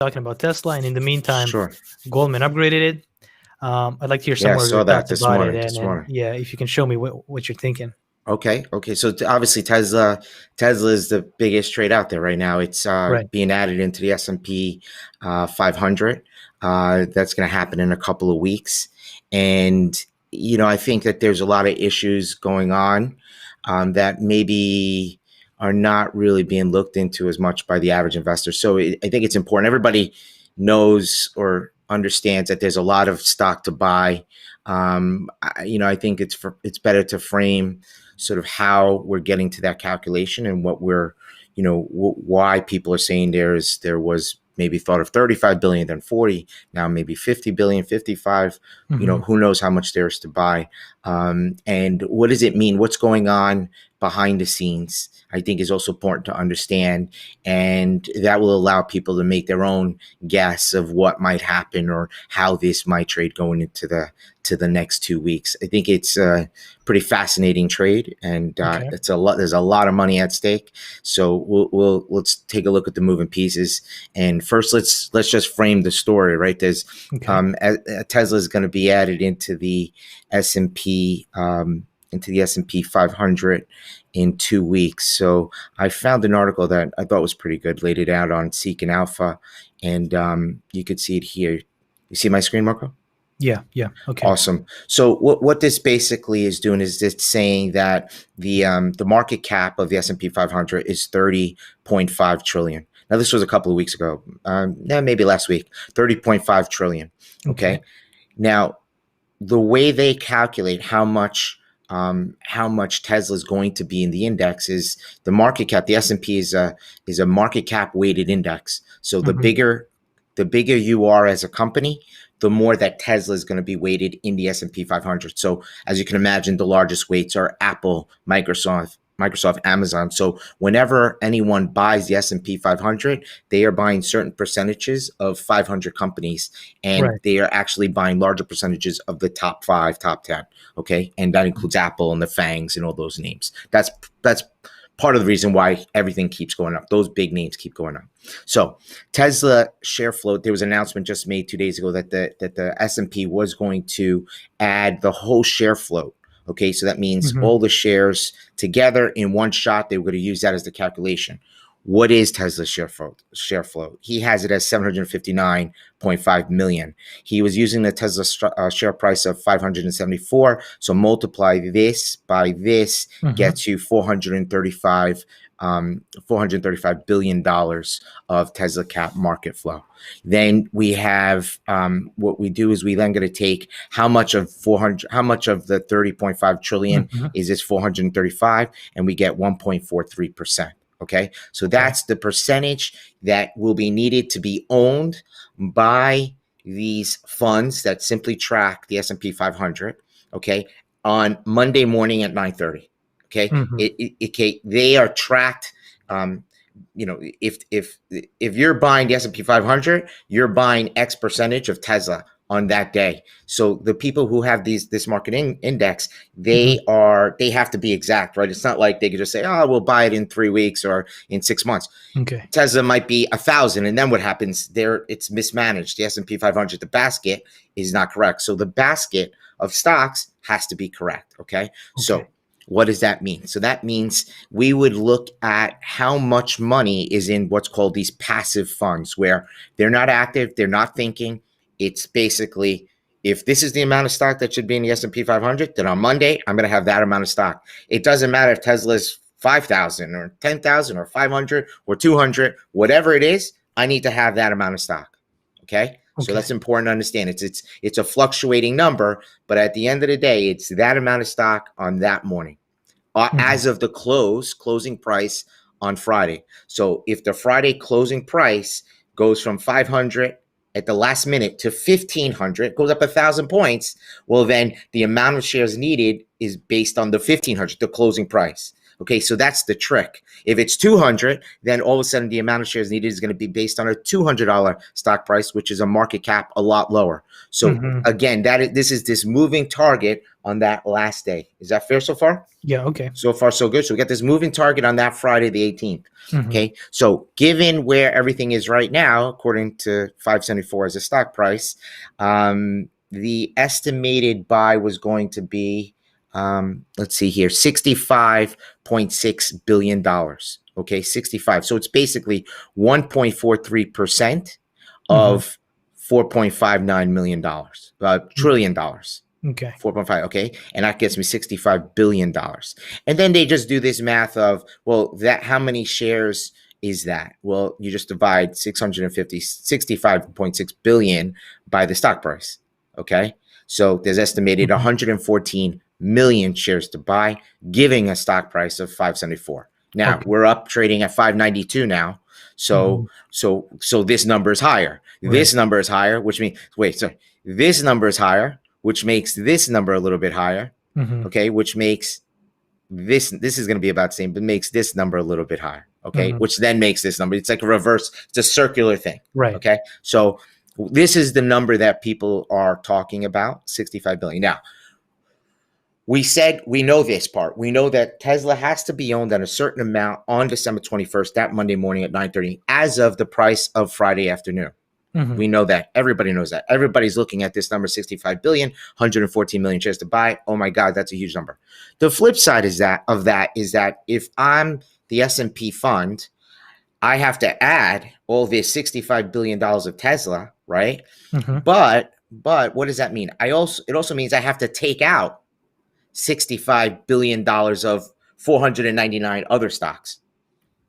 talking about Tesla, and in the meantime, Sure. Goldman upgraded it. I'd like to hear some Yeah, I more of your saw that thoughts this about it, morning. and yeah, if you can show me what you're thinking. Okay. Okay. So obviously Tesla is the biggest trade out there right now. It's Right. being added into the S&P 500. That's going to happen in a couple of weeks. And, I think that there's a lot of issues going on that maybe are not really being looked into as much by the average investor. So I think it's important. Everybody knows or understands that there's a lot of stock to buy. I think it's better to frame sort of how we're getting to that calculation and what we're, why people are saying there was maybe thought of 35 billion, then 40, now maybe 50 billion, 55, Hmm. who knows how much there is to buy. And what does it mean? What's going on behind the scenes, I think, is also important to understand. And that will allow people to make their own guess of what might happen or how this might trade going into the next 2 weeks. I think it's a pretty fascinating trade, and Okay. it's a lot. There's a lot of money at stake. So let's take a look at the moving pieces. And first, let's just frame the story. Right, there's Okay. Tesla is going to be added into the S&P 500 in 2 weeks. So I found an article that I thought was pretty good, laid it out on Seek and Alpha, and you could see it here. You see my screen, Marco? Yeah. Yeah. Okay. Awesome. So what this basically is doing is it's saying that the market cap of the S&P 500 is 30.5 trillion. Now this was a couple of weeks ago, maybe last week. 30.5 trillion. Okay. Okay. Now the way they calculate how much Tesla is going to be in the index is the market cap. The S&P is a market cap weighted index. So the Hmm. bigger you are as a company, the more that Tesla is going to be weighted in the S&P 500. So as you can imagine, the largest weights are Apple, Microsoft, Amazon. So whenever anyone buys the S&P 500, they are buying certain percentages of 500 companies, and Right. they are actually buying larger percentages of the top 5, top 10. Okay. And that includes Apple and the FANGs and all those names. That's part of the reason why everything keeps going up. Those big names keep going up. So Tesla share float, there was an announcement just made 2 days ago that the S&P was going to add the whole share float. Okay, so that means Hmm. all the shares together in one shot. They were going to use that as the calculation. What is Tesla's share float? He has it as 759.5 million. He was using the Tesla share price of 574. So multiply this by this, Hmm. gets you $435 billion of Tesla cap market flow. Then we have what we do is we then going to take how much of the 30.5 trillion Hmm. is this 435, and we get 1.43%. Okay, so Okay. that's the percentage that will be needed to be owned by these funds that simply track the S&P 500. Okay, on Monday morning at 9:30. Okay, Hmm. they are tracked. If you're buying the S&P 500, you're buying X percentage of Tesla on that day. So the people who have this market index, Hmm. they have to be exact, right? It's not like they could just say, "Oh, we'll buy it in 3 weeks or in 6 months." Okay. Tesla might be 1,000, and then what happens there? It's mismanaged. The S&P 500, the basket is not correct. So the basket of stocks has to be correct. Okay, Okay. so what does that mean? So that means we would look at how much money is in what's called these passive funds, where they're not active, they're not thinking. It's basically, if this is the amount of stock that should be in the S&P 500, then on Monday, I'm going to have that amount of stock. It doesn't matter if Tesla's 5,000 or 10,000 or 500 or 200, whatever it is, I need to have that amount of stock. Okay. So Okay. that's important to understand. It's a fluctuating number, but at the end of the day, it's that amount of stock on that morning, Hmm. as of the closing price on Friday. So if the Friday closing price goes from 500 at the last minute to 1,500, goes up 1,000 points, well, then the amount of shares needed is based on the 1,500, the closing price. Okay, so that's the trick. If it's 200, then all of a sudden the amount of shares needed is going to be based on a $200 stock price, which is a market cap a lot lower. So again, this is this moving target on that last day. Is that fair so far? Yeah. Okay. So far, so good. So we got this moving target on that Friday, the 18th. Okay. So given where everything is right now, according to 574 as a stock price, the estimated buy was going to be, let's see here, $65.6 billion. Okay. 65. So it's basically 1.43% of $4.59 million, trillion dollars. Okay. 4.5. Okay. And that gets me $65 billion. And then they just do this math of, well, that how many shares is that? Well, you just divide 65.6 billion by the stock price. Okay. So there's estimated 114 million shares to buy, giving a stock price of 574. Now we're up trading at 592 now. So this number is higher. Right. This number is higher, which means, this number is higher, which makes this number a little bit higher, okay, which makes this is going to be about the same, but makes this number a little bit higher, okay, which then makes this number. It's like a reverse, it's a circular thing, right? Okay, so this is the number that people are talking about, 65 billion. Now, we said we know this part. We know that Tesla has to be owned at a certain amount on December 21st, that Monday morning at 9:30, as of the price of Friday afternoon. We know that. Everybody knows that. Everybody's looking at this number, 65 billion, 114 million shares to buy. Oh my God, that's a huge number. The flip side is that if I'm the S&P fund, I have to add all this $65 billion of Tesla, right? But what does that mean? It also means I have to take out $65 billion of 499 other stocks.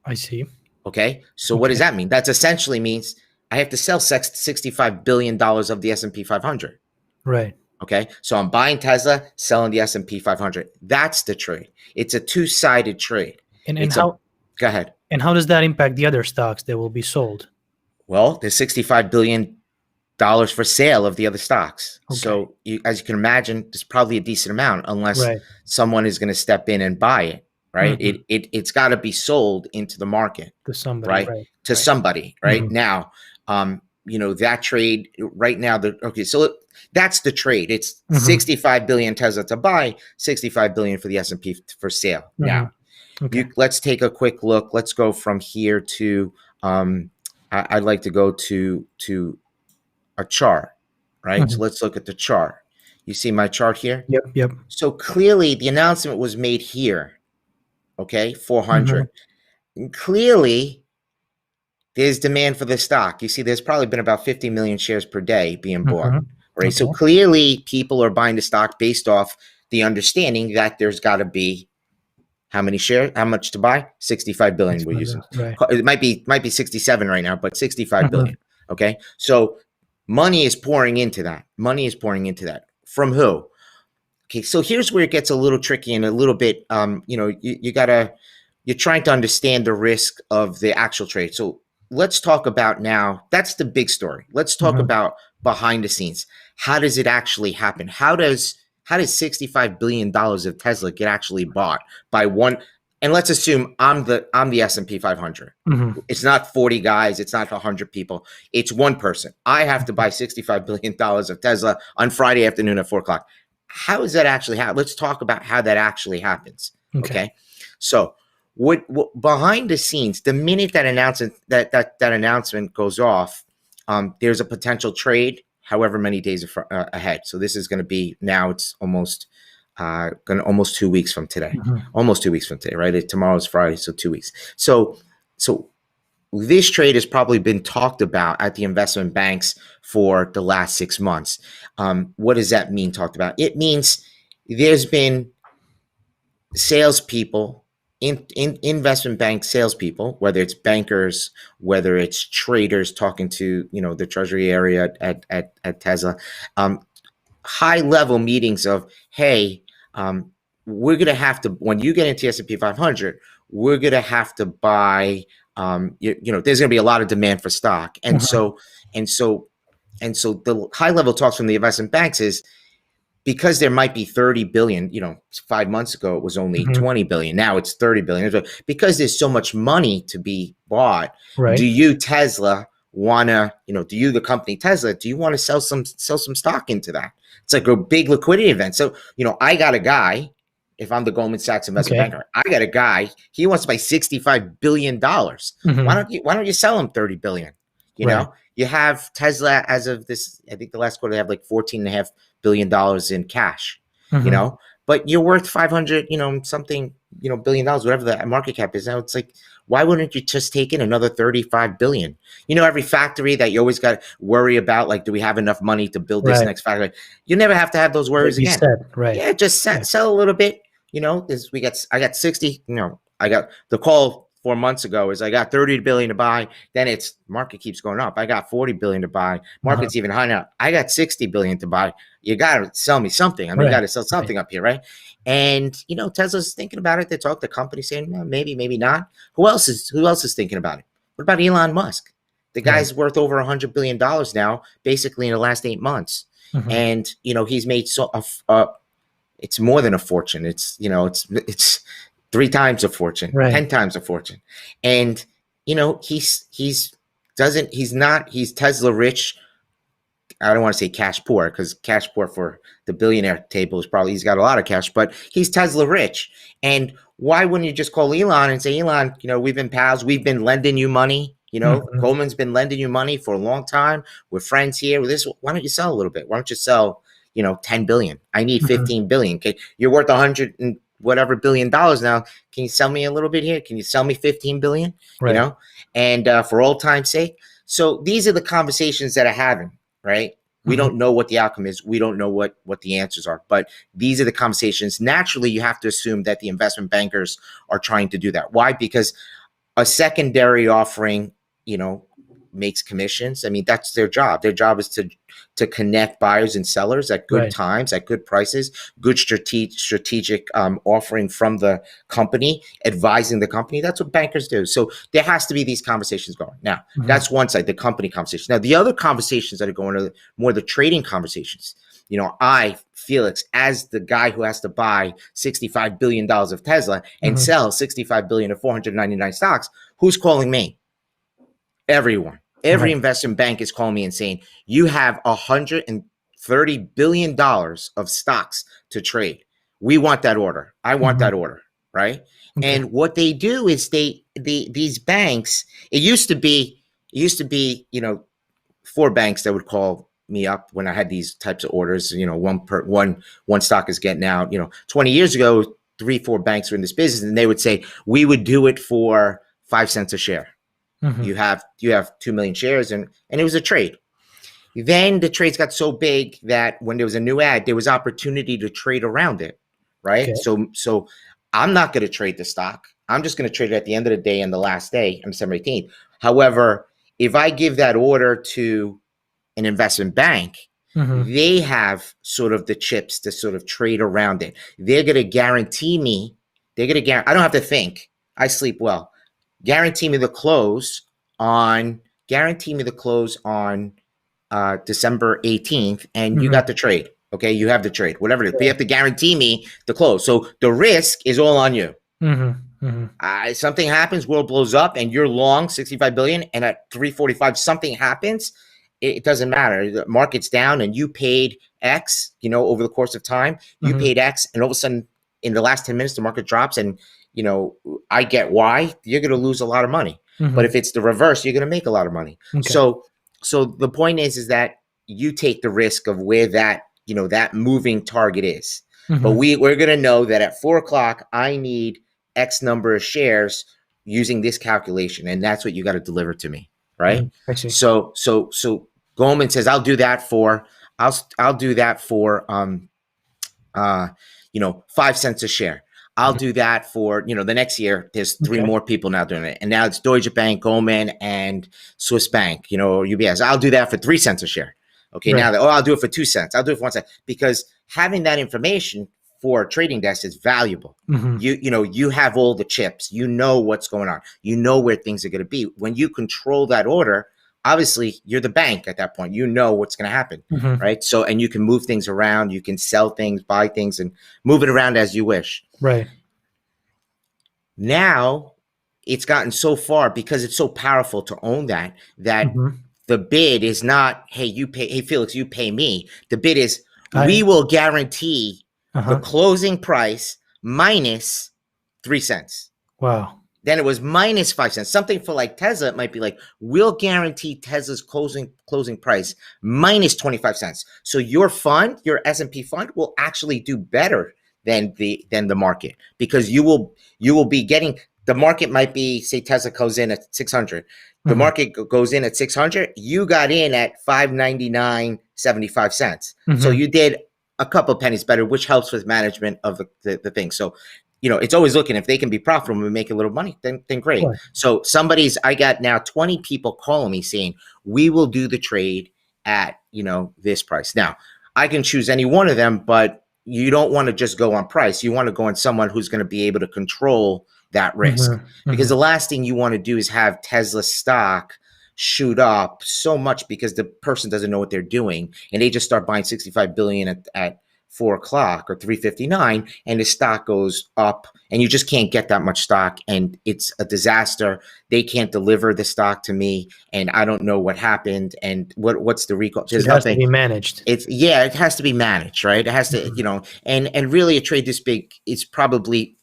I see. Okay. So what does that mean? That essentially means I have to sell $65 billion of the S&P 500. Right. Okay. So I'm buying Tesla, selling the S&P 500. That's the trade. It's a two-sided trade. Go ahead. And how does that impact the other stocks that will be sold? Well, there's $65 billion for sale of the other stocks. Okay. So as you can imagine, there's probably a decent amount unless someone is going to step in and buy it. Right. It's got to be sold into the market to somebody. Right. To somebody. Right. Now, that trade right now. So that's the trade. It's 65 billion Tesla to buy, 65 billion for the S&P for sale. Now, let's take a quick look. Let's go from here to. I'd like to go to a chart. Right. So let's look at the chart. You see my chart here. Yep. So clearly, the announcement was made here. Okay, 400. And clearly, there's demand for the stock. You see, there's probably been about 50 million shares per day being bought, right? So clearly, people are buying the stock based off the understanding that there's got to be how many shares, how much to buy? 65 billion we're using. Right. It might be 67 right now, but 65 billion. Okay, so money is pouring into that. From who? Okay, so here's where it gets a little tricky and a little bit, you're trying to understand the risk of the actual trade. So let's talk about now, that's the big story. Let's talk about behind the scenes. How does it actually happen? How does $65 billion of Tesla get actually bought by one? And let's assume I'm the S&P 500. It's not 40 guys. It's not 100 people. It's one person. I have to buy $65 billion of Tesla on Friday afternoon at 4:00. How does that actually happen? Let's talk about how that actually happens. Okay. So what behind the scenes, the minute that announcement goes off, there's a potential trade however many days ahead. So this is going to be now it's almost 2 weeks from today. Almost 2 weeks from today, right? Tomorrow's Friday, so 2 weeks. So this trade has probably been talked about at the investment banks for the last 6 months. What does that mean, talked about? It means there's been salespeople, investment bank salespeople, whether it's bankers, whether it's traders talking to, the treasury area at Tesla, high level meetings of, hey, we're going to have to, when you get into S&P 500, we're going to have to buy, there's going to be a lot of demand for stock. And so the high level talks from the investment banks is because there might be 30 billion, 5 months ago, it was only 20 billion. Now it's 30 billion. Because there's so much money to be bought. Right. Do you, Tesla, want to, do you, the company Tesla, do you want to sell some stock into that? It's like a big liquidity event. So, I got a guy, if I'm the Goldman Sachs investment banker, I got a guy, he wants to buy $65 billion. Why don't you sell him 30 billion? You have Tesla as of this, I think the last quarter, they have like $14.5 billion in cash, but you're worth 500, something, billion dollars, whatever the market cap is now. It's like, why wouldn't you just take in another 35 billion? Every factory that you always got to worry about, like, do we have enough money to build this next factory? You never have to have those worries again. Yeah, just sell a little bit. I got 60, I got the call 4 months ago is I got 30 billion to buy. Then it's market keeps going up. I got 40 billion to buy. Market's even higher now. I got 60 billion to buy. You got to sell me something. I mean, you got to sell something up here, right? And, Tesla's thinking about it. They talk to companies saying, well, maybe not. Who else is thinking about it? What about Elon Musk? The guy's worth over $100 billion now, basically in the last 8 months. And, he's made it's more than a fortune. It's 3 times a fortune, 10 times a fortune. And, he's Tesla rich. I don't want to say cash poor, because cash poor for the billionaire table is probably, he's got a lot of cash, but he's Tesla rich. And why wouldn't you just call Elon and say, Elon, we've been pals. We've been lending you money. Goldman's been lending you money for a long time. We're friends here. Why don't you sell a little bit? Why don't you sell, 10 billion? I need 15 billion. Okay. You're worth 100 and whatever billion dollars now. Can you sell me a little bit here? Can you sell me 15 billion? And for old time's sake. So these are the conversations that are having, right? We don't know what the outcome is. We don't know what the answers are, but these are the conversations. Naturally, you have to assume that the investment bankers are trying to do that. Why? Because a secondary offering, makes commissions. I mean, that's their job. Their job is to connect buyers and sellers at good times, at good prices, good strategic offering from the company, advising the company. That's what bankers do. So there has to be these conversations going. Now, that's one side, the company conversation. Now, the other conversations that are going are more the trading conversations. I, Felix, as the guy who has to buy $65 billion of Tesla and sell $65 billion of 499 stocks, who's calling me? Everyone. Every investment bank is calling me and saying, you have $130 billion of stocks to trade. We want that order. I want that order, right? And what they do is these banks, it used to be, 4 banks that would call me up when I had these types of orders. One stock is getting out. 20 years ago, 3-4 banks were in this business, and they would say, we would do it for 5 cents a share. You have 2 million shares, and it was a trade. Then the trades got so big that when there was a new ad, there was opportunity to trade around it, right? So I'm not going to trade the stock. I'm just going to trade it at the end of the day and the last day on December 18th. However, if I give that order to an investment bank, they have sort of the chips to sort of trade around it. They're going to guarantee me. I don't have to think. I sleep well. Guarantee me the close on December 18th, and you got the trade. Okay, you have the trade, whatever it is. But you have to guarantee me the close. So the risk is all on you. Something happens, world blows up, and you're long 65 billion, and at 345 something happens. It doesn't matter. The market's down, and you paid X. Over the course of time, you paid X, and all of a sudden, in the last 10 minutes, the market drops, and I get Y. You're going to lose a lot of money. But if it's the reverse, you're going to make a lot of money. So the point is that you take the risk of where that moving target is. But we're going to know that at 4 o'clock, I need X number of shares using this calculation, and that's what you got to deliver to me, right? I see. So Goldman says, I'll do that for 5 cents a share. I'll do that for, the next year. There's 3 more people now doing it. And now it's Deutsche Bank, Goldman, and Swiss Bank, or UBS. I'll do that for 3 cents a share. Okay. Now I'll do it for 2 cents. I'll do it for 1 cent, because having that information for a trading desk is valuable. You have all the chips, what's going on, where things are going to be. When you control that order, obviously you're the bank at that point. You know what's going to happen, Mhm. right? So, and you can move things around, you can sell things, buy things, and move it around as you wish. Right. Now, it's gotten so far because it's so powerful to own that Mhm. the bid is not, hey, you pay, hey Felix, you pay me. The bid is, we I will guarantee the Uh-huh. closing price minus 3 cents. Wow. Then it was minus 5 cents. Something for like Tesla, it might be like, we'll guarantee Tesla's closing price minus 25 cents. So your fund, your S&P fund, will actually do better than the market, because you will be getting, the market might be, say Tesla goes in at 600. The Mhm. market goes in at 600. You got in at 599.75 cents. So Mhm. you did a couple pennies better, which helps with management of the thing. So, it's always looking, if they can be profitable and make a little money, then great. Right. So I got now 20 people calling me saying, we will do the trade at, this price. Now, I can choose any one of them, but you don't want to just go on price. You want to go on someone who's going to be able to control that risk, Mhm. because Mhm. the last thing you want to do is have Tesla stock shoot up so much because the person doesn't know what they're doing, and they just start buying 65 billion at 4 o'clock or 359, and the stock goes up, and you just can't get that much stock, and it's a disaster. They can't deliver the stock to me, and I don't know what happened, and what's the recall. So There's it has to nothing. be managed. It has to be managed, right? It has to, Mhm. and really a trade this big is probably,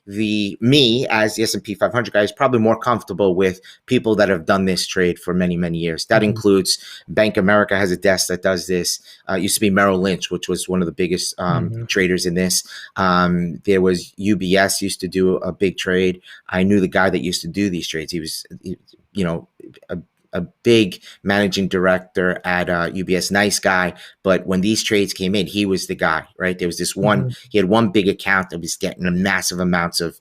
the me as the S&P 500 guy is probably more comfortable with people that have done this trade for many, many years. That Mhm. includes Bank of America has a desk that does this. It used to be Merrill Lynch, which was one of the biggest Mhm. traders in this. There was UBS used to do a big trade. I knew the guy that used to do these trades. He was, a big managing director at UBS, nice guy. But when these trades came in, he was the guy, right? There was this one, Mhm. he had one big account that was getting a massive amounts of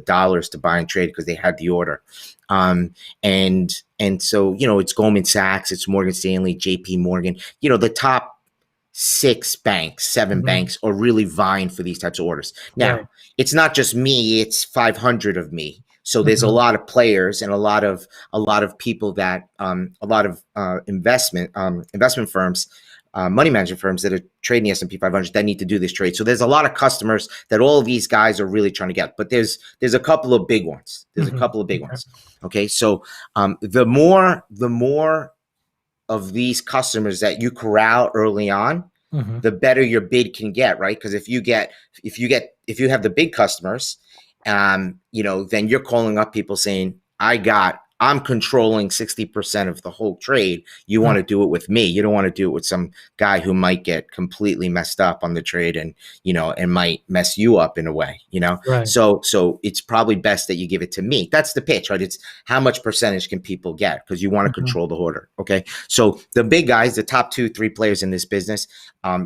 dollars to buy and trade because they had the order. And so, it's Goldman Sachs, it's Morgan Stanley, JP Morgan, the top 7 Mhm. banks are really vying for these types of orders. Now, Right. it's not just me, it's 500 of me. So there's a Mhm. lot of players and a lot of people that a lot of investment firms, money management firms that are trading the S&P 500 that need to do this trade. So there's a lot of customers that all of these guys are really trying to get. But there's a couple of big ones. Mhm. Okay. Okay, so the more of these customers that you corral early on, Mhm. the better your bid can get, right? Because if you have the big customers, then you're calling up people saying, I'm controlling 60% of the whole trade. You want Mhm. to do it with me. You don't want to do it with some guy who might get completely messed up on the trade, and might mess you up in a way. Right. So it's probably best that you give it to me. That's the pitch, right? It's how much percentage can people get, because you want to Mhm. control the order. Okay. So the big guys, the top 2-3 players in this business,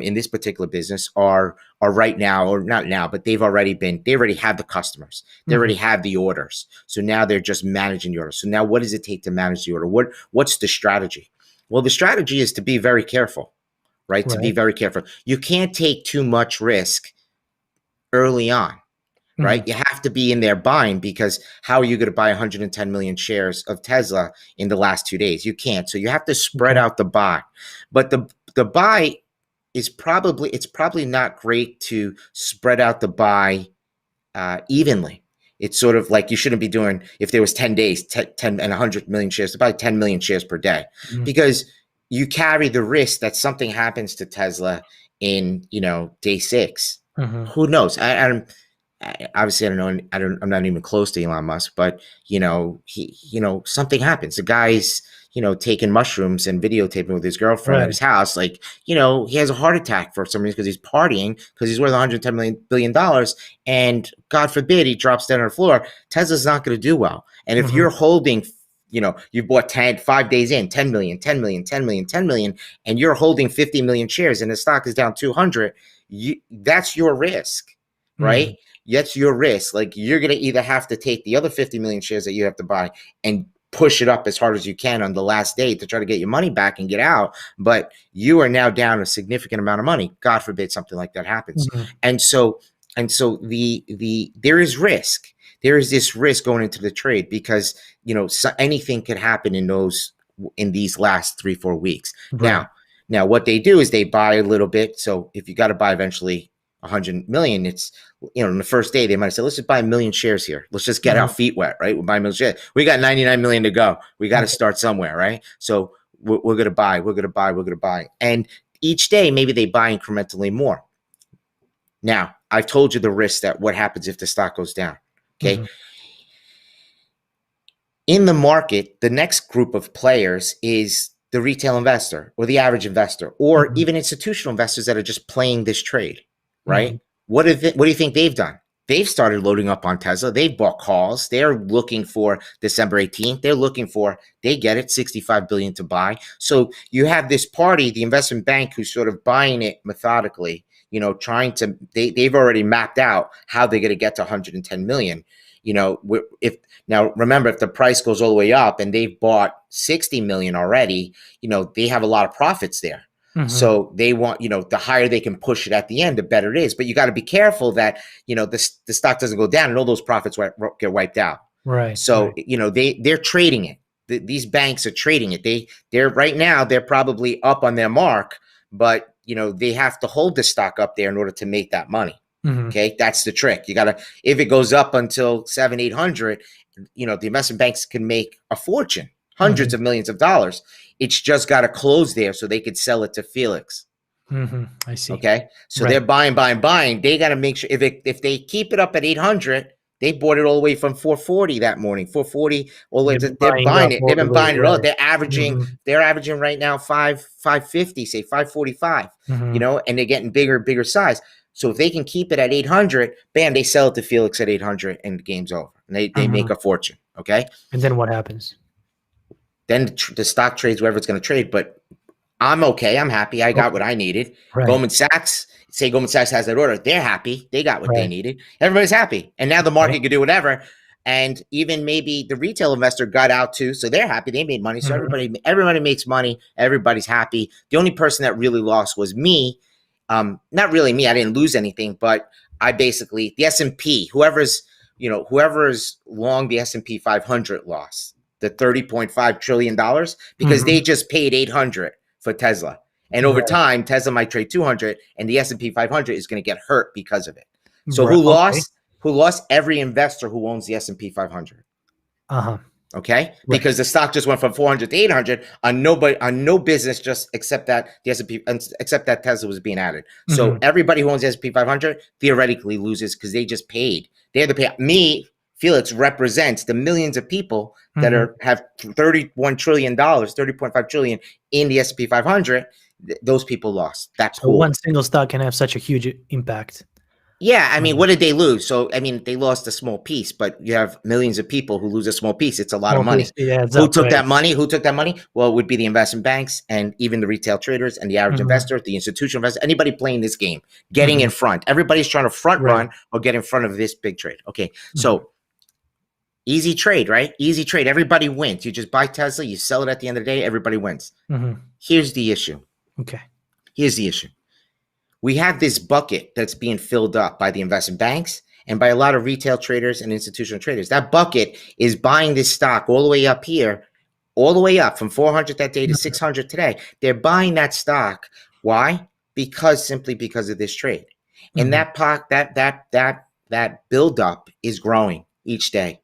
in this particular business are right now, or not now, but they already have the customers. They already Mhm. have the orders. So now they're just managing the order. So now what does it take to manage the order? What's the strategy? Well, the strategy is to be very careful, right? To be Right. very careful. You can't take too much risk early on, Mhm. right? You have to be in there buying, because how are you going to buy 110 million shares of Tesla in the last 2 days? You can't. So you have to spread Okay. out the buy. But the buy it's probably not great to spread out the buy evenly. It's sort of like you shouldn't be doing, if there was 10 days, 10 and 100 million shares, about 10 million shares per day, Mhm. because you carry the risk that something happens to Tesla in, day 6. Mhm. Who knows? Obviously I don't know. I'm not even close to Elon Musk, but something happens. The guy's, taking mushrooms and videotaping with his girlfriend at Right. his house. Like, he has a heart attack for some reason because he's partying, because he's worth 110 billion dollars. And God forbid he drops down on the floor. Tesla's not going to do well. And if Mhm. you're holding, you bought 5 days in, 10 million, 10 million, 10 million, 10 million, and you're holding 50 million shares and the stock is down 200, that's your risk, right? Mhm. That's your risk. Like, you're going to either have to take the other 50 million shares that you have to buy and push it up as hard as you can on the last day to try to get your money back and get out. But you are now down a significant amount of money. God forbid something like that happens. Mhm. And so there is risk. there is this risk going into the trade because, anything could happen in these last 3-4 weeks. Right. Now what they do is they buy a little bit. So if you got to buy eventually 100 million, it's, in the first day, they might say, let's just buy 1 million shares here. Let's just get our feet wet, right? We'll buy 1 million shares. We got 99 million to go. We got to start somewhere, right? So we're going to buy, we're going to buy, we're going to buy. And each day, maybe they buy incrementally more. Now, I've told you the risk that what happens if the stock goes down, okay? In the market, the next group of players is the retail investor or the average investor or even institutional investors that are just playing this trade, right? What do you think they've done? They've started loading up on Tesla. They've bought calls. They're looking for December 18th. They get it, 65 billion to buy. So you have this party, the investment bank, who's sort of buying it methodically, they've already mapped out how they're going to get to 110 million. Now remember, if the price goes all the way up and they've bought 60 million already, they have a lot of profits there. So they want, the higher they can push it at the end, the better it is. But you got to be careful that, the stock doesn't go down and all those profits get wiped out. Right. So, they're trading it. These banks are trading it. They're right now, they're probably up on their mark, but, they have to hold the stock up there in order to make that money. Okay. That's the trick. If it goes up until 700-800, the investment banks can make a fortune, hundreds of millions of dollars. It's just got to close there so they could sell it to Felix. I see. Okay. So they're buying. They got to make sure if they keep it up at 800, they bought it all the way from 440 that morning, 440 all the way to, they're buying it. They've been buying it all. They're averaging right now 550, say 545, and they're getting bigger size. So if they can keep it at 800, bam, they sell it to Felix at 800 and the game's over. And they make a fortune. Okay. And then what happens? Then the stock trades wherever it's going to trade. But I'm okay. I'm happy. I got what I needed. Right. Goldman Sachs has that order. They're happy. They got what they needed. Everybody's happy. And now the market can do whatever. And even maybe the retail investor got out too. So they're happy. They made money. So everybody makes money. Everybody's happy. The only person that really lost was me. Not really me. I didn't lose anything, but I basically, the S&P, whoever's long the S&P 500 lost the $30.5 trillion because they just paid 800 for Tesla. And over time, Tesla might trade 200 and the S&P 500 is going to get hurt because of it. So who lost? Who lost? Every investor who owns the S&P 500. Okay, because the stock just went from 400 to 800 on no business, just except that the S&P, except that Tesla was being added. So everybody who owns the S&P 500 theoretically loses because they just paid. They had to pay. Me, Felix, represents the millions of people that have $31 trillion, $30.5 trillion in the S&P 500. Those people lost. That's so one single stock can have such a huge impact. Yeah, I mean, what did they lose? So, I mean, they lost a small piece, but you have millions of people who lose a small piece. It's a lot of money. Who took that money? Who took that money? Well, it would be the investment banks and even the retail traders and the average investor, the institutional investor, anybody playing this game, getting in front. Everybody's trying to front run or get in front of this big trade. Okay, so easy trade, right? Easy trade. Everybody wins. You just buy Tesla, you sell it at the end of the day, everybody wins. Here's the issue. Okay. Here's the issue. We have this bucket that's being filled up by the investment banks and by a lot of retail traders and institutional traders. That bucket is buying this stock all the way up here, all the way up from 400 that day to 600 today. They're buying that stock. Why? Simply because of this trade. And that buildup is growing each day.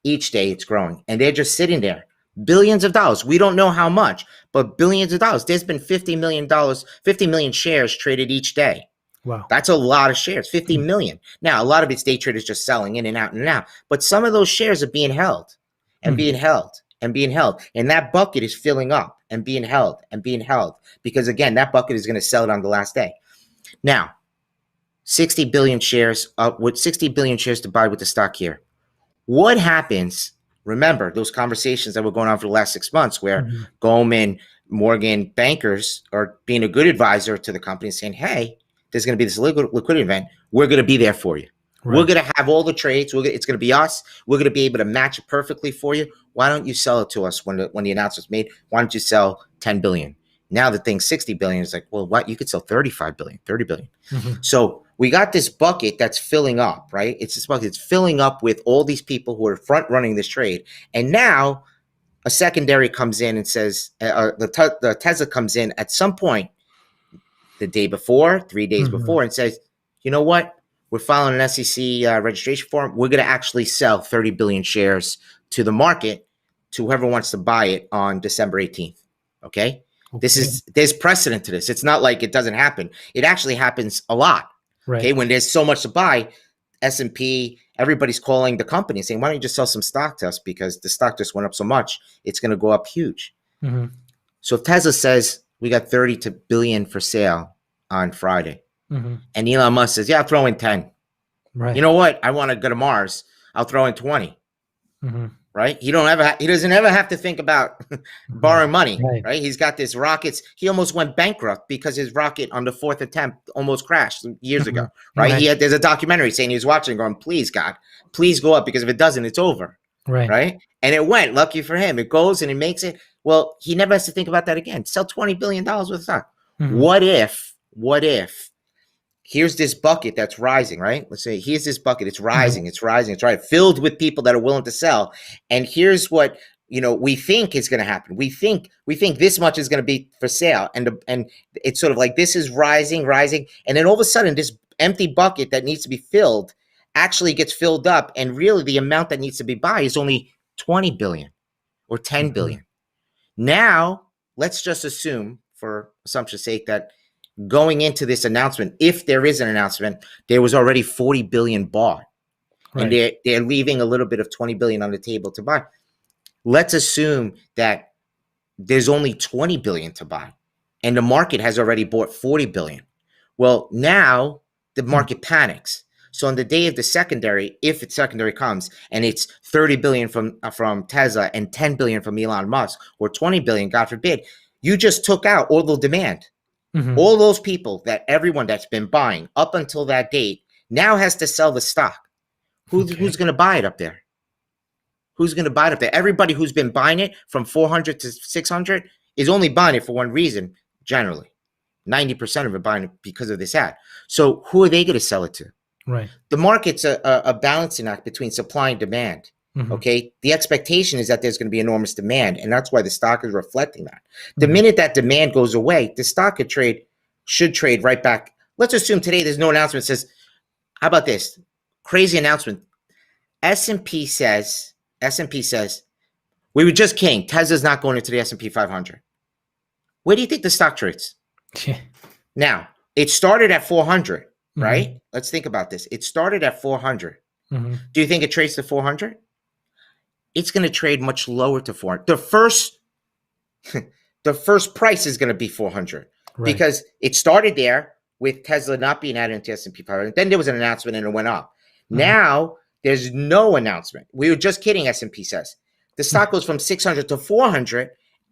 Each day it's growing. And they're just sitting there. Billions of dollars. We don't know how much, but billions of dollars. There's been $50 million shares traded each day. Wow. That's a lot of shares, 50 million. Now, a lot of it's day traders just selling in and out and out, but some of those shares are being held and being held and being held. And that bucket is filling up and being held and being held because, again, that bucket is going to sell it on the last day. Now, 60 billion shares, with 60 billion shares to buy with the stock here. What happens? Remember those conversations that were going on for the last 6 months where Goldman, Morgan bankers are being a good advisor to the company and saying, hey, there's going to be this liquidity event. We're going to be there for you. We're going to have all the trades. It's going to be us. We're going to be able to match it perfectly for you. Why don't you sell it to us when the announcement's made? Why don't you sell 10 billion? Now the thing's 60 billion. It's like, well, what? You could sell 35 billion, 30 billion. Mhm. So we got this bucket that's filling up, right? It's this bucket. It's filling up with all these people who are front running this trade. And now a secondary comes in and says, the Tesla comes in at some point the day before, 3 days Mhm. before, and says, you know what? We're filing an SEC registration form. We're going to actually sell 30 billion shares to the market, to whoever wants to buy it on December 18th. Okay. Okay. There's precedent to this. It's not like it doesn't happen. It actually happens a lot. Right. Okay. When there's so much to buy, S&P, everybody's calling the company saying, why don't you just sell some stock to us? Because the stock just went up so much, it's going to go up huge. Mhm. So if Tesla says we got 30 billion for sale on Friday, Mhm. and Elon Musk says, yeah, I'll throw in 10. Right. You know what? I want to go to Mars. I'll throw in 20. Mhm. Right? He doesn't ever have to think about Mhm. borrowing money. Right. Right? He's got this rockets. He almost went bankrupt because his rocket on the fourth attempt almost crashed years ago. Mhm. Right? Right. There's a documentary saying he was watching, going, please God, please go up, because if it doesn't, it's over. Right. Right? And it went. Lucky for him, it goes and he makes it. Well, he never has to think about that again. Sell $20 billion worth of stock. Mhm. What if here's this bucket that's rising, right? Let's say here's this bucket. It's rising, it's rising, it's right, filled with people that are willing to sell. And here's what we think is going to happen. We think this much is going to be for sale, and it's sort of like this is rising, and then all of a sudden this empty bucket that needs to be filled actually gets filled up, and really the amount that needs to be bought is only 20 billion or 10 Mhm. billion. Now let's just assume, for assumption's sake, that going into this announcement, if there is an announcement, there was already 40 billion bought, and Right. they're leaving a little bit of 20 billion on the table to buy. Let's assume that there's only 20 billion to buy, and the market has already bought 40 billion. Well, now the Mhm. market panics. So on the day of the secondary, if its secondary comes and it's 30 billion from Tesla and 10 billion from Elon Musk, or 20 billion, God forbid, you just took out all the demand. Mhm. All those people, everyone that's been buying up until that date, now has to sell the stock. Who's Okay. going to buy it up there? Who's going to buy it up there? Everybody who's been buying it from 400 to 600 is only buying it for one reason, generally. 90% of it buying it because of this ad. So who are they going to sell it to? Right. The market's a balancing act between supply and demand. Mhm. Okay. The expectation is that there's going to be enormous demand, and that's why the stock is reflecting that. The Mhm. minute that demand goes away, the stock should trade right back. Let's assume today there's no announcement that says, how about this? Crazy announcement. S&P says, we were just kidding. Tesla's not going into the S&P 500. Where do you think the stock trades? Yeah. Now, it started at 400, Mhm. right? Let's think about this. It started at 400. Mhm. Do you think it trades to 400? It's going to trade much lower to 400. The first price is going to be 400, Right. because it started there with Tesla not being added into S&P 500. Then there was an announcement and it went up. Mhm. Now there's no announcement. We were just kidding. S&P says the stock goes from 600 to 400,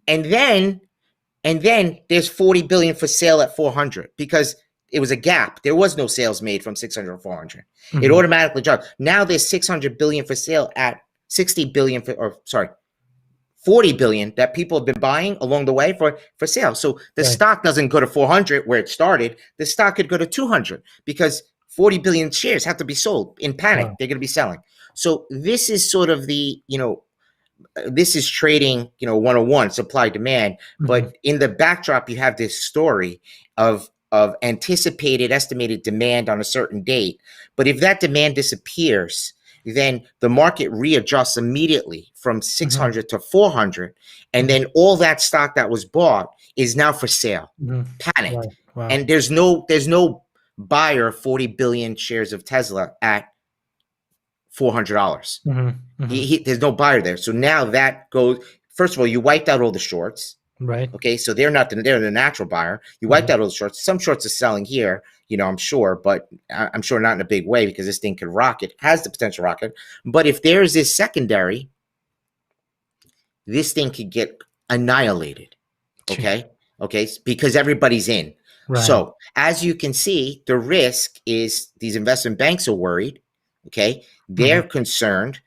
and then there's 40 billion for sale at 400, because it was a gap. There was no sales made from 600 to 400. It Mhm. automatically dropped. Now there's 600 billion for sale at 60 billion 40 billion that people have been buying along the way for sale. So the Right. stock doesn't go to 400 where it started. The stock could go to 200, because 40 billion shares have to be sold in panic. Wow. They're going to be selling. So this is sort of this is trading, 101, supply demand. Mhm. But in the backdrop, you have this story of anticipated estimated demand on a certain date. But if that demand disappears, then the market readjusts immediately from 600 to 400, and Mhm. then all that stock that was bought is now for sale. Mhm. Panic. Right. Wow. And there's no buyer of 40 billion shares of Tesla at $400. Mhm. Mhm. There's no buyer there. So now that goes. First of all, you wiped out all the shorts. Right. Okay, so they're the natural buyer. You wiped Mhm. out all the shorts. Some shorts are selling here, I'm sure, but I'm sure not in a big way, because this thing could rocket, has the potential rocket. But if there's this secondary, this thing could get annihilated. Okay, because everybody's in. Right. So as you can see, the risk is these investment banks are worried. Okay, they're Mhm. concerned.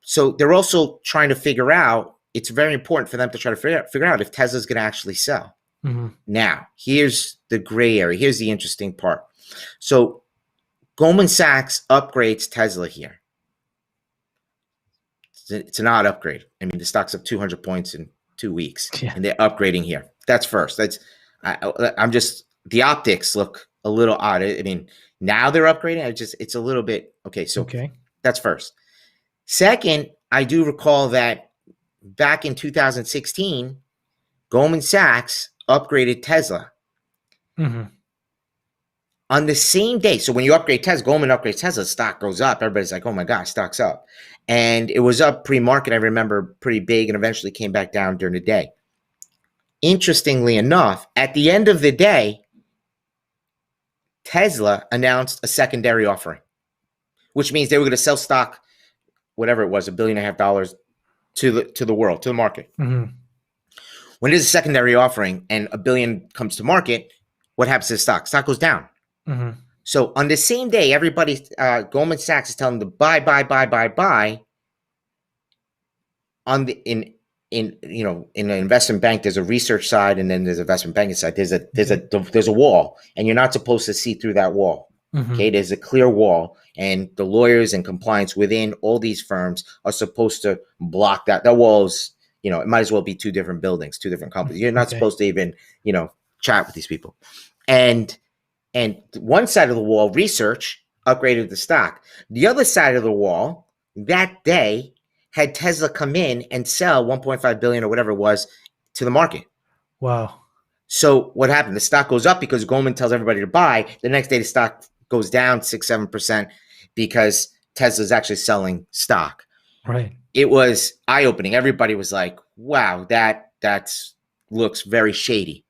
So they're also trying to figure out it's very important for them to try to figure out if Tesla's going to actually sell. Now, here's the gray area. Here's the interesting part. So Goldman Sachs upgrades Tesla here. It's an odd upgrade. I mean, the stock's up 200 points in 2 weeks, and they're upgrading here. That's first. I'm just, the optics look a little odd. I mean, now they're upgrading. It's a little bit, okay. So that's first. Second, I do recall that back in 2016, Goldman Sachs upgraded Tesla. On the same day. So when you upgrade Tesla, Goldman upgrades Tesla, stock goes up. Everybody's like, oh my gosh, stock's up. And it was up pre-market, I remember, pretty big, and eventually came back down during the day. Interestingly enough, at the end of the day, Tesla announced a secondary offering, which means they were going to sell stock, whatever it was, $1.5 billion to the world, to the market. When there's a secondary offering and $1 billion comes to market, what happens to the stock? Stock goes down. So on the same day, everybody, Goldman Sachs is telling them to buy. In an investment bank, there's a research side, and then there's an investment banking side. There's a wall, and you're not supposed to see through that wall. Okay, there's a clear wall, and the lawyers and compliance within all these firms are supposed to block that. That wall's, it might as well be two different buildings, two different companies. You're not supposed to even, chat with these people. And one side of the wall, research, upgraded the stock. The other side of the wall, that day, had Tesla come in and sell 1.5 billion or whatever it was to the market. Wow. So what happened? The stock goes up because Goldman tells everybody to buy. The next day, the stock goes down 6-7% because Tesla's actually selling stock. Right. It was eye-opening. Everybody was like, wow, that looks very shady.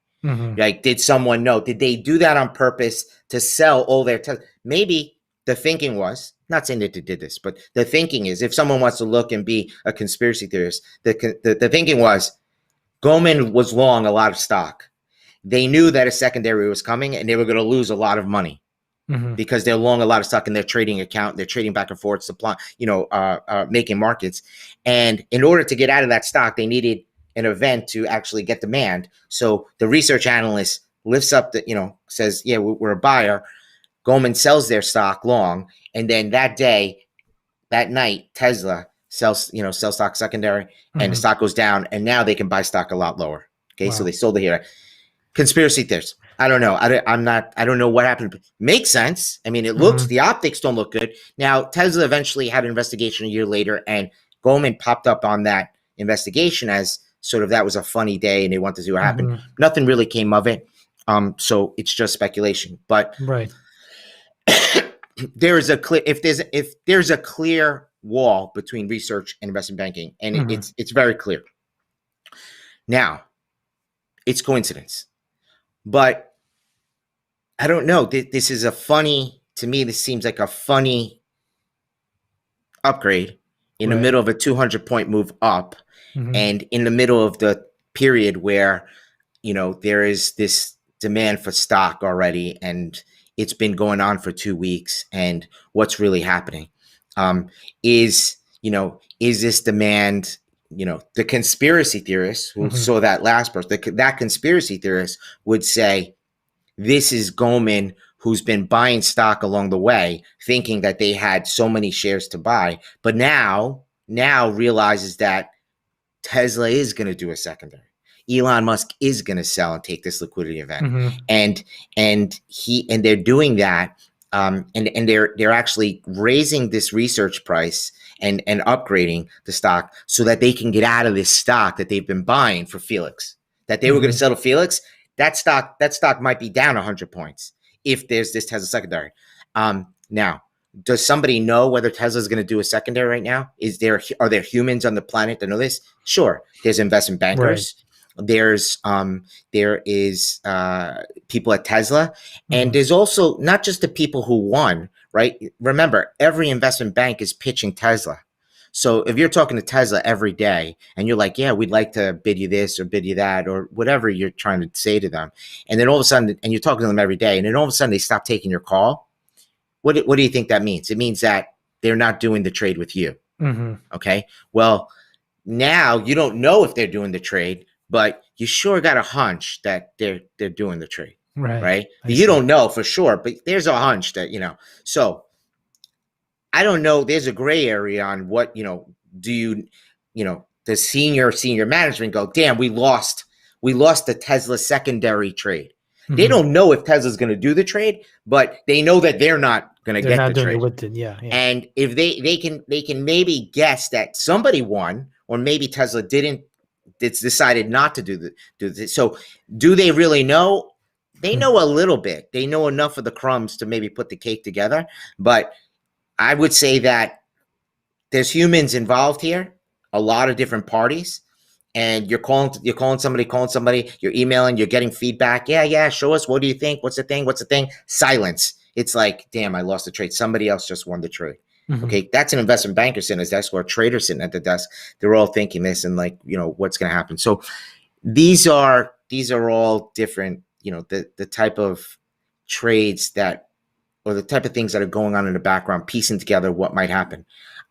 Like, did someone know? Did they do that on purpose to sell all their Tesla? Maybe the thinking was, not saying that they did this, but the thinking is, if someone wants to look and be a conspiracy theorist, the thinking was Goldman was long a lot of stock. They knew that a secondary was coming and they were going to lose a lot of money because they're long a lot of stock in their trading account. They're trading back and forth, supply, making markets. And in order to get out of that stock, they needed an event to actually get demand. So the research analyst lifts up says, yeah, we're a buyer. Goldman sells their stock long. And then that night, Tesla sells stock secondary and the stock goes down, and now they can buy stock a lot lower. Okay. Wow. So they sold it here. Conspiracy theories. I don't know. I don't know what happened. Makes sense. I mean, it looks, the optics don't look good. Now, Tesla eventually had an investigation a year later, and Goldman popped up on that investigation as sort of, that was a funny day and they want to see what happened. Nothing really came of it. So it's just speculation. But there is if there's a clear wall between research and investment banking, and it's very clear. Now, it's coincidence, but I don't know. This is to me, this seems like a funny upgrade in the middle of a 200-point move up. And in the middle of the period where, there is this demand for stock already, and it's been going on for 2 weeks. And what's really happening is this demand, the conspiracy theorists who saw that last burst, that conspiracy theorist would say, this is Goldman, who's been buying stock along the way, thinking that they had so many shares to buy, but now realizes that Tesla is going to do a secondary. Elon Musk is going to sell and take this liquidity event, and they're doing that, and they're actually raising this research price and upgrading the stock so that they can get out of this stock that they've been buying for Felix, that they were going to sell to Felix. That stock might be down 100 points if there's this Tesla secondary. Now, does somebody know whether Tesla is going to do a secondary right now? Are there humans on the planet that know this? Sure. There's investment bankers. Right. There is people at Tesla, and there's also not just the people who won, right? Remember, every investment bank is pitching Tesla. So if you're talking to Tesla every day and you're like, yeah, we'd like to bid you this or bid you that or whatever you're trying to say to them, and then all of a sudden, and you're talking to them every day, and then all of a sudden they stop taking your call. What do you think that means? It means that they're not doing the trade with you. Okay. Well, Now you don't know if they're doing the trade, but you sure got a hunch that they're doing the trade, right? You don't know for sure, but there's a hunch that, so I don't know. There's a gray area on what, do the senior management go, damn, we lost the Tesla secondary trade. They don't know if Tesla's going to do the trade, but they know that they're not going to get the trade. With it, yeah. And if they can maybe guess that somebody won, or maybe Tesla didn't, it's decided not to do this. So do they really know? They know a little bit. They know enough of the crumbs to maybe put the cake together. But I would say that there's humans involved here, a lot of different parties. And you're calling somebody, you're emailing, you're getting feedback. Yeah, show us. What do you think? What's the thing? Silence. It's like, damn, I lost the trade. Somebody else just won the trade. Okay, that's an investment banker sitting at his desk or a trader sitting at the desk. They're all thinking this and like, what's going to happen. So these are all different, the type of trades or the type of things that are going on in the background, piecing together what might happen.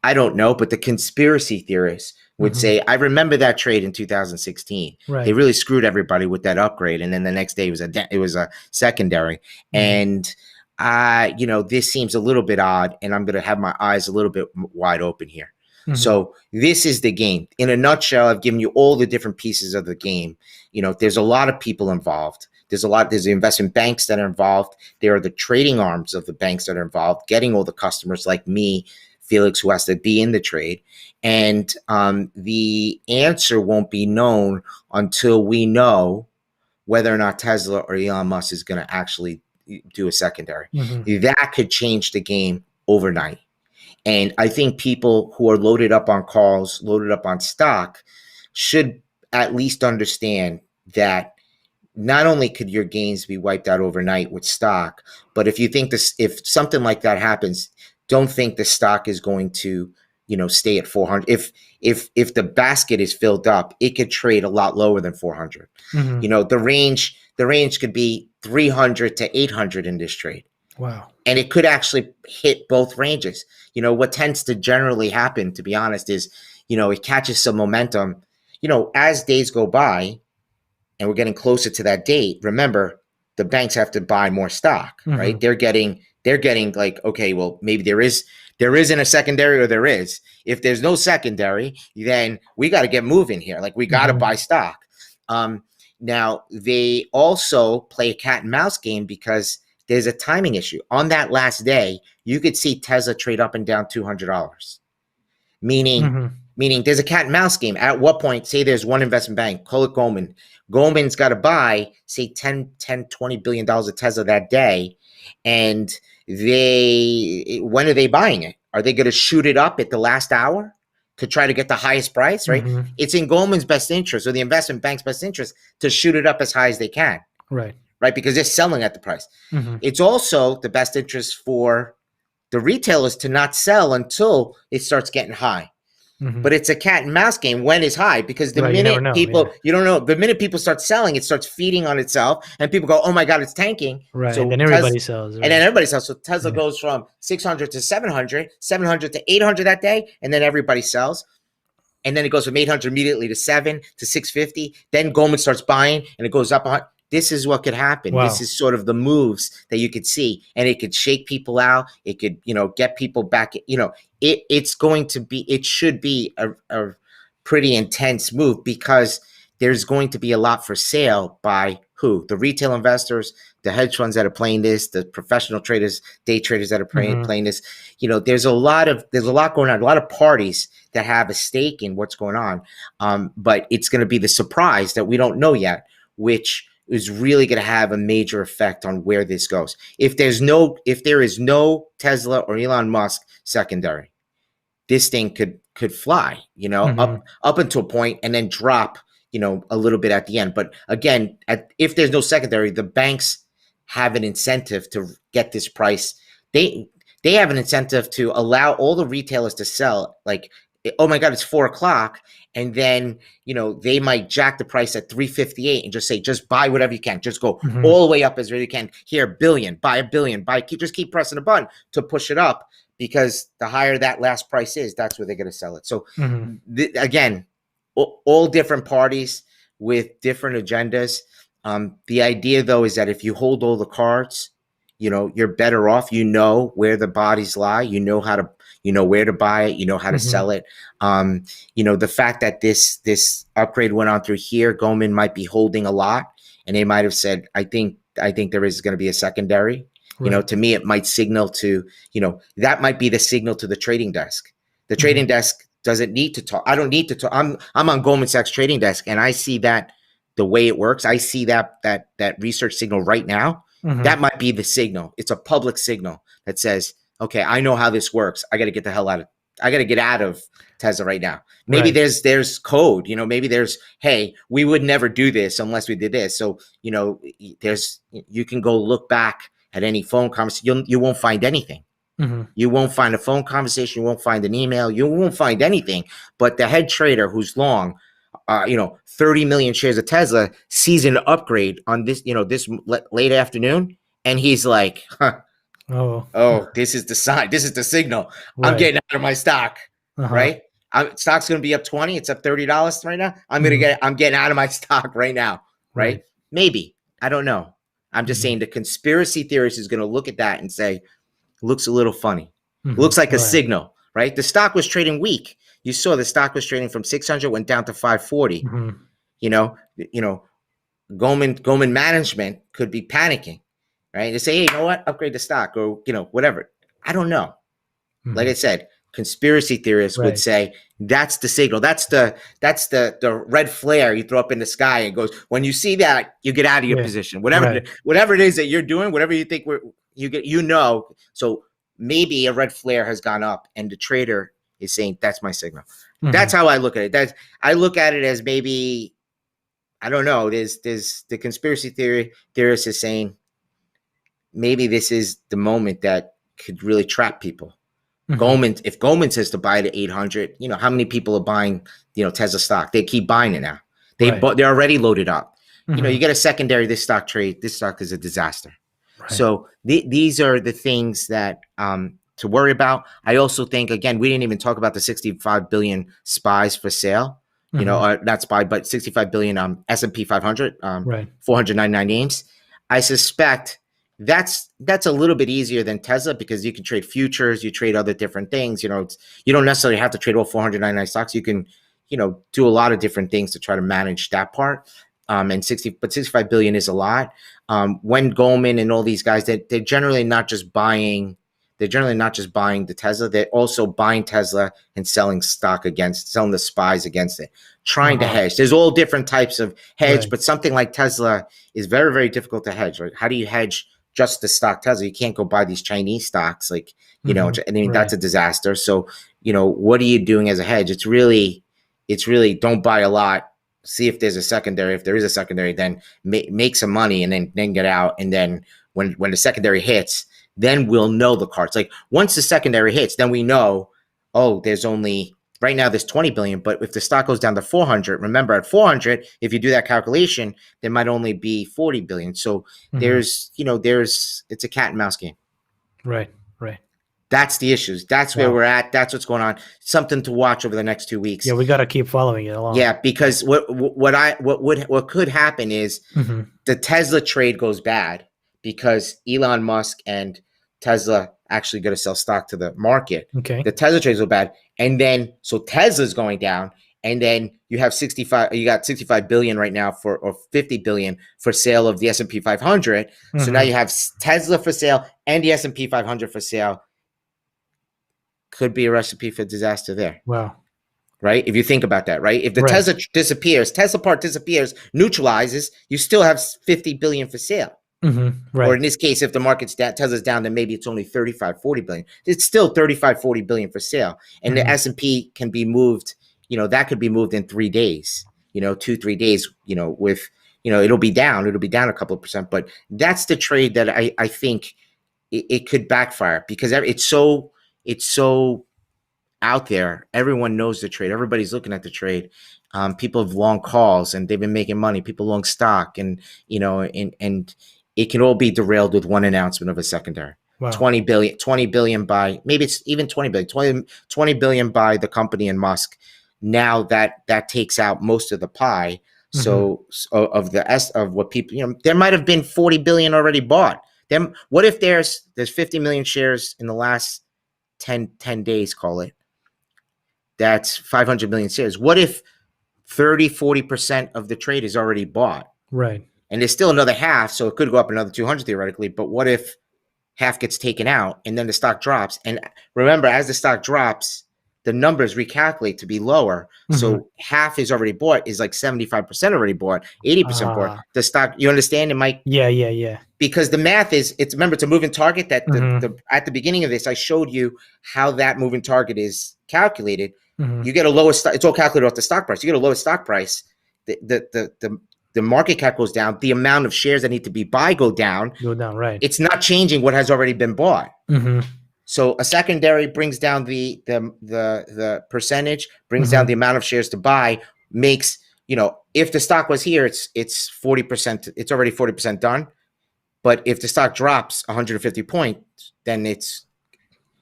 I don't know, but the conspiracy theorists would say, I remember that trade in 2016. Right. They really screwed everybody with that upgrade. And then the next day it was a secondary. And this seems a little bit odd, and I'm going to have my eyes a little bit wide open here. So this is the game. In a nutshell, I've given you all the different pieces of the game. There's a lot of people involved. There's the investment banks that are involved. There are the trading arms of the banks that are involved, getting all the customers like me, Felix, who has to be in the trade. And the answer won't be known until we know whether or not Tesla or Elon Musk is going to actually do a secondary. That could change the game overnight. And I think people who are loaded up on calls, loaded up on stock, should at least understand that not only could your gains be wiped out overnight with stock, but if something like that happens, don't think the stock is going to, stay at 400. If the basket is filled up, it could trade a lot lower than 400. The range could be 300 to 800 in this trade. Wow. And it could actually hit both ranges. What tends to generally happen, to be honest, is, it catches some momentum, as days go by and we're getting closer to that date. Remember, the banks have to buy more stock, right? They're getting like, okay, well, maybe there isn't a secondary, or there is. If there's no secondary, then we got to get moving here. Like, we got to buy stock. Now, they also play a cat and mouse game because there's a timing issue. On that last day, you could see Tesla trade up and down $200, meaning there's a cat and mouse game. At what point, say there's one investment bank, call it Goldman. Goldman's got to buy, say, $20 billion of Tesla that day. And when are they buying it? Are they going to shoot it up at the last hour to try to get the highest price, right? It's in Goldman's best interest, or the investment bank's best interest, to shoot it up as high as they can. Right, because they're selling at the price. It's also the best interest for the retailers to not sell until it starts getting high. But it's a cat and mouse game. When is high? Because the minute the minute people start selling, it starts feeding on itself, and people go, "Oh my God, it's tanking!" Right, so and then everybody sells. Right? And then everybody sells. So Tesla goes from 600 to 700, 700 to 800 that day, and then everybody sells. And then it goes from 800 immediately to 7 to 650. Then Goldman starts buying, and it goes up 100. This is what could happen. Wow. This is sort of the moves that you could see, and it could shake people out. It could, get people back. It should be a pretty intense move, because there's going to be a lot for sale by who? The retail investors, the hedge funds that are playing this, the professional traders, day traders that are playing this. There's a lot going on, a lot of parties that have a stake in what's going on. But it's going to be the surprise that we don't know yet, which is really going to have a major effect on where this goes. If there is no Tesla or Elon Musk secondary, this thing could fly, up until a point, and then drop, a little bit at the end. But again, if there's no secondary, the banks have an incentive to get this price. They have an incentive to allow all the retailers to sell, like, oh my God, it's 4:00. And then, they might jack the price at 358 and just say, just buy whatever you can. Just go all the way up as really you can. Here, $1 billion, buy $1 billion, just keep pressing the button to push it up, because the higher that last price is, that's where they're going to sell it. So again, all different parties with different agendas. The idea, though, is that if you hold all the cards, you're better off. You know where the bodies lie. You know how to, where to buy it. You know how to sell it. The fact that this upgrade went on through here, Goldman might be holding a lot, and they might have said, I think there is going to be a secondary. Right. To me, it might signal to, that might be the signal to the trading desk. The trading desk doesn't need to talk. I don't need to talk. I'm on Goldman Sachs trading desk, and I see that the way it works. I see that research signal right now. That might be the signal. It's a public signal that says, okay, I know how this works. I got to get the hell out of. I got to get out of Tesla right now. Maybe there's code. Maybe there's, hey, we would never do this unless we did this. So you can go look back at any phone conversation. You won't find anything. You won't find a phone conversation. You won't find an email. You won't find anything. But the head trader who's long, 30 million shares of Tesla sees an upgrade on this, this late afternoon. And he's like, oh, this is the sign. This is the signal. Right. I'm getting out of my stock, right? Stock's going to be up 20. It's up $30 right now. I'm getting out of my stock right now, right? Maybe. I don't know. I'm just saying the conspiracy theorist is going to look at that and say, looks a little funny. Looks like a signal, right? The stock was trading weak. You saw the stock was trading from 600, went down to 540. Goldman management could be panicking, right? They say, hey, you know what? Upgrade the stock or, whatever. I don't know. Like I said, conspiracy theorists would say that's the signal. That's the red flare you throw up in the sky and goes, when you see that, you get out of your position. Whatever it is that you're doing, whatever you think you get, so maybe a red flare has gone up and the trader is saying that's my signal. That's how I look at it. I look at it as maybe, I don't know, there's the conspiracy theorist is saying maybe this is the moment that could really trap people. If Goldman says to buy it at 800, how many people are buying, Tesla stock? They keep buying it now. They're already loaded up. You get a secondary, this stock is a disaster. So these are the things that to worry about. I also think, again, we didn't even talk about the 65 billion SPYs for sale, not SPY, but 65 billion S&P 500, 499 names. I suspect that's a little bit easier than Tesla because you can trade futures, you trade other different things. You don't necessarily have to trade all 499 stocks. You can, do a lot of different things to try to manage that part. But 65 billion is a lot. When Goldman and all these guys, they're generally not just buying the Tesla. They're also buying Tesla and selling the SPYs against it, trying to hedge. There's all different types of hedge, but something like Tesla is very, very difficult to hedge. Right? How do you hedge just the stock Tesla? You can't go buy these Chinese stocks, that's a disaster. So, what are you doing as a hedge? It's really don't buy a lot. See if there's a secondary. If there is a secondary, then make some money and then get out. And then when the secondary hits, then we'll know the cards. Like once the secondary hits, then we know, there's only right now there's 20 billion. But if the stock goes down to 400, remember at 400, if you do that calculation, there might only be 40 billion. So it's a cat and mouse game. Right. That's the issues. That's where we're at. That's what's going on. Something to watch over the next 2 weeks. Yeah, we got to keep following it along. Yeah, because what could happen is the Tesla trade goes bad because Elon Musk and Tesla actually going to sell stock to the market. Okay. The Tesla trades go bad, and then so Tesla's going down, and then you got 65 billion right now or 50 billion for sale of the S&P 500. So now you have Tesla for sale and the S&P 500 for sale. Could be a recipe for disaster there. Wow. Right? If you think about that, right? If the Tesla part disappears, neutralizes, you still have 50 billion for sale. Right. Or in this case, if the market's down, Tesla's down, then maybe it's only 35, 40 billion. It's still 35, 40 billion for sale. And the S&P can be moved, that could be moved in 3 days, 2-3 days, with, it'll be down a couple of percent. But that's the trade that I think it could backfire because it's so out there. Everyone knows the trade. Everybody's looking at the trade. People have long calls and they've been making money. People long stock and it can all be derailed with one announcement of a secondary. Wow. 20 billion by, maybe it's even 20 billion, 20 billion by the company and Musk. now that takes out most of the pie. So of what people, there might have been 40 billion already bought. Then what if there's 50 million shares in the last 10 days, call it? That's 500 million shares. What if 30-40% of the trade is already bought? Right. And there's still another half, so it could go up another 200 theoretically. But what if half gets taken out and then the stock drops? And remember, as the stock drops, the numbers recalculate to be lower. So half is already bought, is like 75% already bought, 80% bought. The stock, you understand? It might. Yeah. Because the math is, remember, it's a moving target that at the beginning of this, I showed you how that moving target is calculated. You get a lower stock. It's all calculated off the stock price. You get a lower stock price. The market cap goes down. The amount of shares that need to be buy go down. Right. It's not changing what has already been bought. So a secondary brings down the percentage, brings down the amount of shares to buy, makes, if the stock was here, it's 40%, it's already 40% done. But if the stock drops 150 points, then it's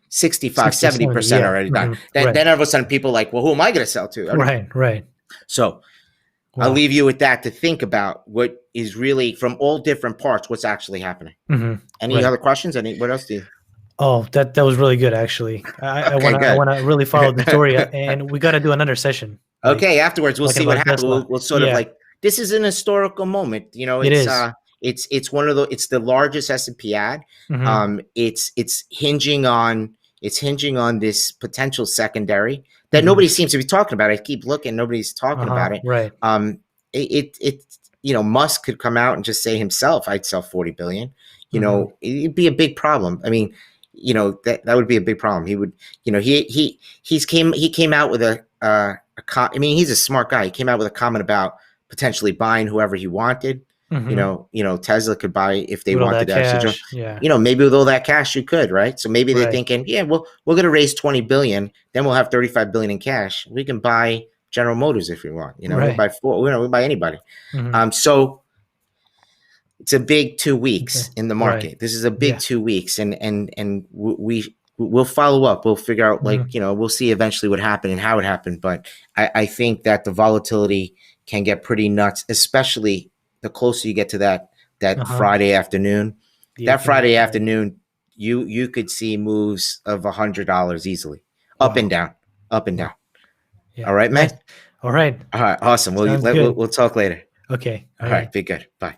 65, 70% already done. Then all of a sudden people are like, well, who am I going to sell to? Right. So I'll leave you with that to think about what is really, from all different parts, what's actually happening. Any other questions? What else do you? Oh, that was really good, actually. I want to really follow the story, and we got to do another session. Okay, afterwards we'll see what happens. We'll sort of like, this is an historical moment. It's one of the, it's the largest S&P ad. It's hinging on this potential secondary that nobody seems to be talking about. I keep looking, nobody's talking about it. Right. Musk could come out and just say himself, I'd sell 40 billion. It'd be a big problem. I mean, that would be a big problem. He would, he came out with he's a smart guy. He came out with a comment about potentially buying whoever he wanted. Tesla could buy if they wanted to actually, maybe with all that cash you could, right? So maybe they're thinking, well, we're going to raise 20 billion, then we'll have 35 billion in cash. We can buy General Motors if we want, we'll buy Ford, we'll buy anybody. So it's a big 2 weeks in the market. Right. This is a big 2 weeks, and we'll follow up. We'll figure out, we'll see eventually what happened and how it happened. But I think that the volatility can get pretty nuts, especially the closer you get to that Friday afternoon. That Friday afternoon, you could see moves of $100 easily, up and down. Yeah. All right, man. All right. Awesome. We'll talk later. Okay. All right. Be good. Bye.